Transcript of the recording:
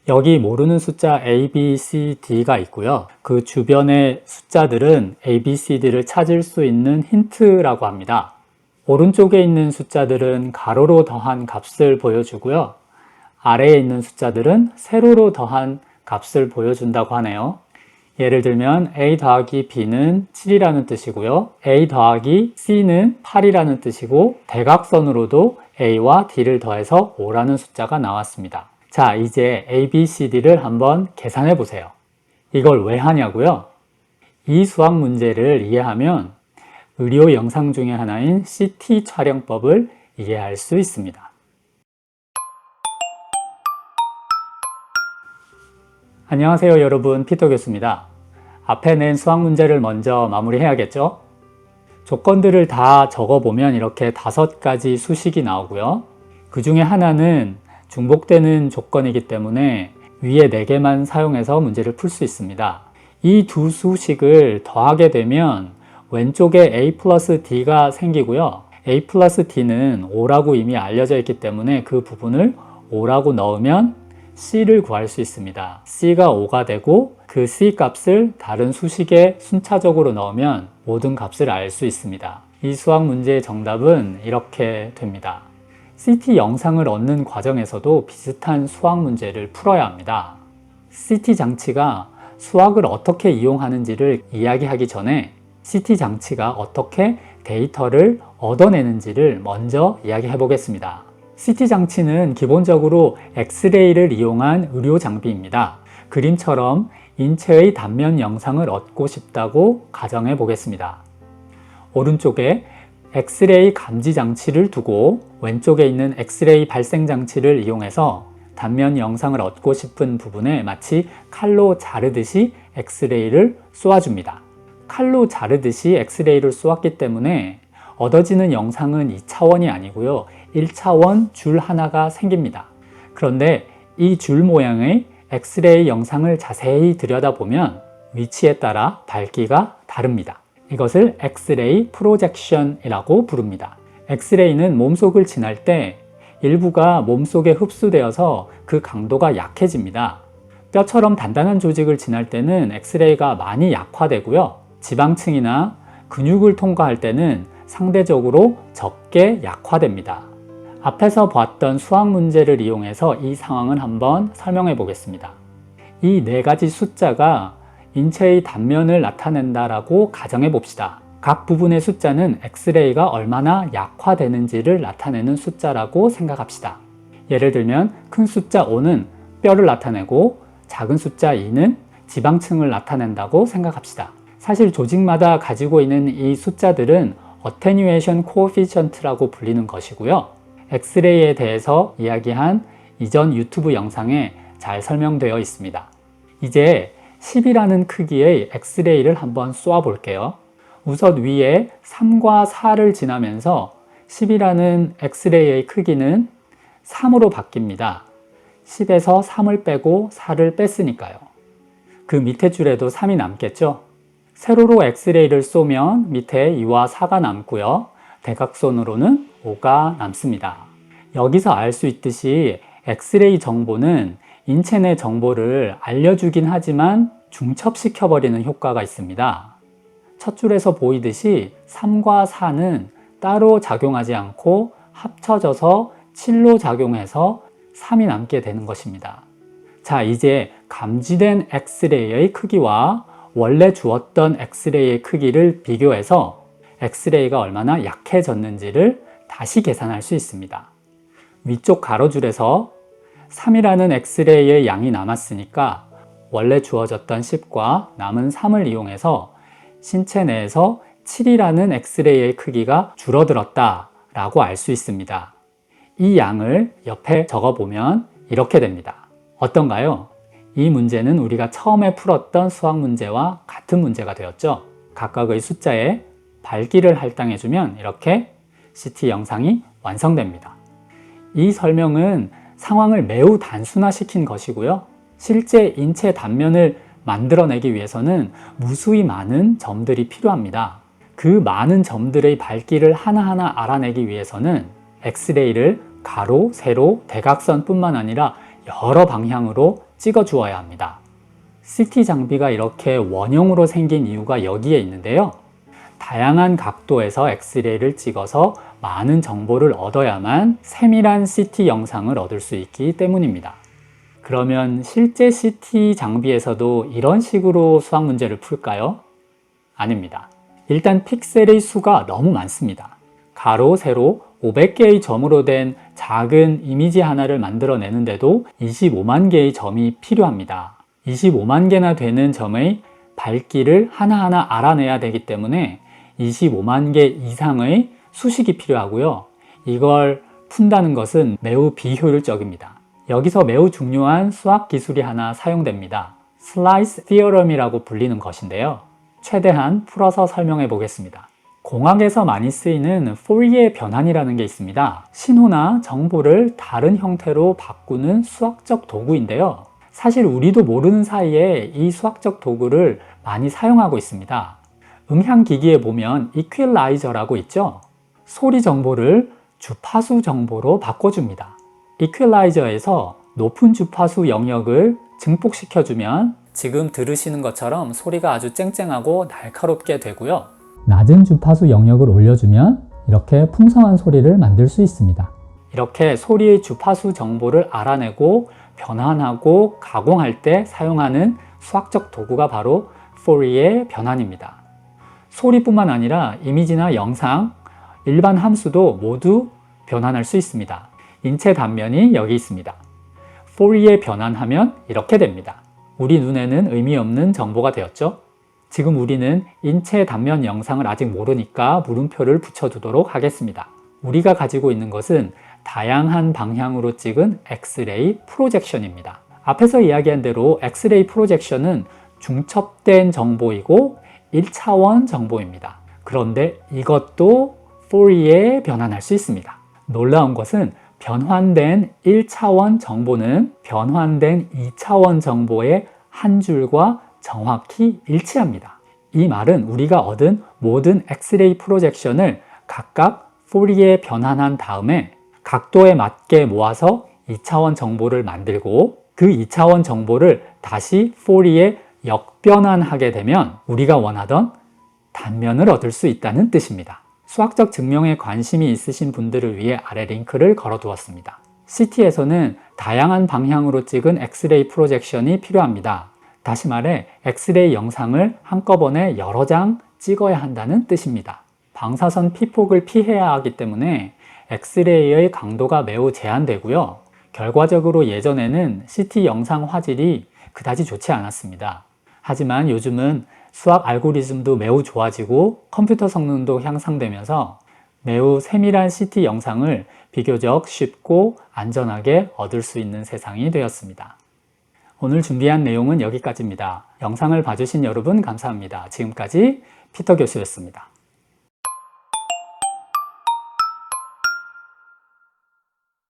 여기 모르는 숫자 A, B, C, D가 있고요. 그 주변의 숫자들은 A, B, C, D를 찾을 수 있는 힌트라고 합니다. 오른쪽에 있는 숫자들은 가로로 더한 값을 보여주고요. 아래에 있는 숫자들은 세로로 더한 값을 보여준다고 하네요. 예를 들면 A 더하기 B는 7이라는 뜻이고요. A 더하기 C는 8이라는 뜻이고 대각선으로도 A와 D를 더해서 5라는 숫자가 나왔습니다. 자, 이제 A, B, C, D를 한번 계산해 보세요. 이걸 왜 하냐고요? 이 수학 문제를 이해하면 의료 영상 중에 하나인 CT 촬영법을 이해할 수 있습니다. 안녕하세요 여러분, 피터 교수입니다. 앞에 낸 수학 문제를 먼저 마무리해야겠죠? 조건들을 다 적어보면 이렇게 5가지 수식이 나오고요. 그 중에 하나는 중복되는 조건이기 때문에 위에 4개만 사용해서 문제를 풀 수 있습니다. 이 두 수식을 더하게 되면 왼쪽에 A 플러스 D가 생기고요. A 플러스 D는 5라고 이미 알려져 있기 때문에 그 부분을 5라고 넣으면 C를 구할 수 있습니다. C가 5가 되고 그 C 값을 다른 수식에 순차적으로 넣으면 모든 값을 알 수 있습니다. 이 수학 문제의 정답은 이렇게 됩니다. CT 영상을 얻는 과정에서도 비슷한 수학 문제를 풀어야 합니다. CT 장치가 수학을 어떻게 이용하는지를 이야기하기 전에 CT 장치가 어떻게 데이터를 얻어내는지를 먼저 이야기해 보겠습니다. CT 장치는 기본적으로 엑스레이를 이용한 의료 장비입니다. 그림처럼 인체의 단면 영상을 얻고 싶다고 가정해 보겠습니다. 오른쪽에 엑스레이 감지 장치를 두고 왼쪽에 있는 엑스레이 발생 장치를 이용해서 단면 영상을 얻고 싶은 부분에 마치 칼로 자르듯이 엑스레이를 쏘아줍니다. 칼로 자르듯이 엑스레이를 쏘았기 때문에 얻어지는 영상은 2차원이 아니고요. 1차원 줄 하나가 생깁니다. 그런데 이 줄 모양의 엑스레이 영상을 자세히 들여다보면 위치에 따라 밝기가 다릅니다. 이것을 엑스레이 프로젝션이라고 부릅니다. 엑스레이는 몸속을 지날 때 일부가 몸속에 흡수되어서 그 강도가 약해집니다. 뼈처럼 단단한 조직을 지날 때는 엑스레이가 많이 약화되고요. 지방층이나 근육을 통과할 때는 상대적으로 적게 약화됩니다. 앞에서 봤던 수학 문제를 이용해서 이 상황을 한번 설명해 보겠습니다. 이 4가지 숫자가 인체의 단면을 나타낸다라고 가정해 봅시다. 각 부분의 숫자는 엑스레이가 얼마나 약화되는지를 나타내는 숫자라고 생각합시다. 예를 들면 큰 숫자 5는 뼈를 나타내고 작은 숫자 2는 지방층을 나타낸다고 생각합시다. 사실 조직마다 가지고 있는 이 숫자들은 어테뉴에이션 코에피션트라고 불리는 것이고요. 엑스레이에 대해서 이야기한 이전 유튜브 영상에 잘 설명되어 있습니다. 이제 10이라는 크기의 엑스레이를 한번 쏘아 볼게요. 우선 위에 3과 4를 지나면서 10이라는 엑스레이의 크기는 3으로 바뀝니다. 10에서 3을 빼고 4를 뺐으니까요. 그 밑에 줄에도 3이 남겠죠? 세로로 엑스레이를 쏘면 밑에 2와 4가 남고요. 대각선으로는 5가 남습니다. 여기서 알 수 있듯이 엑스레이 정보는 인체 내 정보를 알려주긴 하지만 중첩시켜버리는 효과가 있습니다. 첫 줄에서 보이듯이 3과 4는 따로 작용하지 않고 합쳐져서 7로 작용해서 3이 남게 되는 것입니다. 자, 이제 감지된 엑스레이의 크기와 원래 주었던 엑스레이의 크기를 비교해서 엑스레이가 얼마나 약해졌는지를 다시 계산할 수 있습니다. 위쪽 가로줄에서 3이라는 엑스레이의 양이 남았으니까 원래 주어졌던 10과 남은 3을 이용해서 신체 내에서 7이라는 엑스레이의 크기가 줄어들었다 라고 알 수 있습니다. 이 양을 옆에 적어보면 이렇게 됩니다. 어떤가요? 이 문제는 우리가 처음에 풀었던 수학 문제와 같은 문제가 되었죠. 각각의 숫자에 밝기를 할당해주면 이렇게 CT 영상이 완성됩니다. 이 설명은 상황을 매우 단순화시킨 것이고요. 실제 인체 단면을 만들어내기 위해서는 무수히 많은 점들이 필요합니다. 그 많은 점들의 밝기를 하나하나 알아내기 위해서는 엑스레이를 가로, 세로, 대각선뿐만 아니라 여러 방향으로 찍어 주어야 합니다. CT 장비가 이렇게 원형으로 생긴 이유가 여기에 있는데요. 다양한 각도에서 엑스레이를 찍어서 많은 정보를 얻어야만 세밀한 CT 영상을 얻을 수 있기 때문입니다. 그러면 실제 CT 장비에서도 이런 식으로 수학 문제를 풀까요? 아닙니다. 일단 픽셀의 수가 너무 많습니다. 가로, 세로 500개의 점으로 된 작은 이미지 하나를 만들어내는데도 25만 개의 점이 필요합니다. 25만 개나 되는 점의 밝기를 하나하나 알아내야 되기 때문에 25만 개 이상의 수식이 필요하고요. 이걸 푼다는 것은 매우 비효율적입니다. 여기서 매우 중요한 수학 기술이 하나 사용됩니다. 슬라이스 티어럼이라고 불리는 것인데요. 최대한 풀어서 설명해 보겠습니다. 공학에서 많이 쓰이는 포리에 변환이라는 게 있습니다. 신호나 정보를 다른 형태로 바꾸는 수학적 도구인데요. 사실 우리도 모르는 사이에 이 수학적 도구를 많이 사용하고 있습니다. 음향기기에 보면 이퀄라이저라고 있죠? 소리 정보를 주파수 정보로 바꿔줍니다. 이퀄라이저에서 높은 주파수 영역을 증폭시켜주면 지금 들으시는 것처럼 소리가 아주 쨍쨍하고 날카롭게 되고요. 낮은 주파수 영역을 올려주면 이렇게 풍성한 소리를 만들 수 있습니다. 이렇게 소리의 주파수 정보를 알아내고 변환하고 가공할 때 사용하는 수학적 도구가 바로 포리에 변환입니다. 소리뿐만 아니라 이미지나 영상, 일반 함수도 모두 변환할 수 있습니다. 인체 단면이 여기 있습니다. 포리에 변환하면 이렇게 됩니다. 우리 눈에는 의미 없는 정보가 되었죠? 지금 우리는 인체 단면 영상을 아직 모르니까 물음표를 붙여두도록 하겠습니다. 우리가 가지고 있는 것은 다양한 방향으로 찍은 엑스레이 프로젝션입니다. 앞에서 이야기한 대로 엑스레이 프로젝션은 중첩된 정보이고 1차원 정보입니다. 그런데 이것도 포리에 변환할 수 있습니다. 놀라운 것은 변환된 1차원 정보는 변환된 2차원 정보의 한 줄과 정확히 일치합니다. 이 말은 우리가 얻은 모든 엑스레이 프로젝션을 각각 포리에 변환한 다음에 각도에 맞게 모아서 2차원 정보를 만들고 그 2차원 정보를 다시 포리에 역변환하게 되면 우리가 원하던 단면을 얻을 수 있다는 뜻입니다. 수학적 증명에 관심이 있으신 분들을 위해 아래 링크를 걸어 두었습니다. CT에서는 다양한 방향으로 찍은 엑스레이 프로젝션이 필요합니다. 다시 말해 엑스레이 영상을 한꺼번에 여러 장 찍어야 한다는 뜻입니다. 방사선 피폭을 피해야 하기 때문에 엑스레이의 강도가 매우 제한되고요. 결과적으로 예전에는 CT 영상 화질이 그다지 좋지 않았습니다. 하지만 요즘은 수학 알고리즘도 매우 좋아지고 컴퓨터 성능도 향상되면서 매우 세밀한 CT 영상을 비교적 쉽고 안전하게 얻을 수 있는 세상이 되었습니다. 오늘 준비한 내용은 여기까지입니다. 영상을 봐주신 여러분 감사합니다. 지금까지 피터 교수였습니다.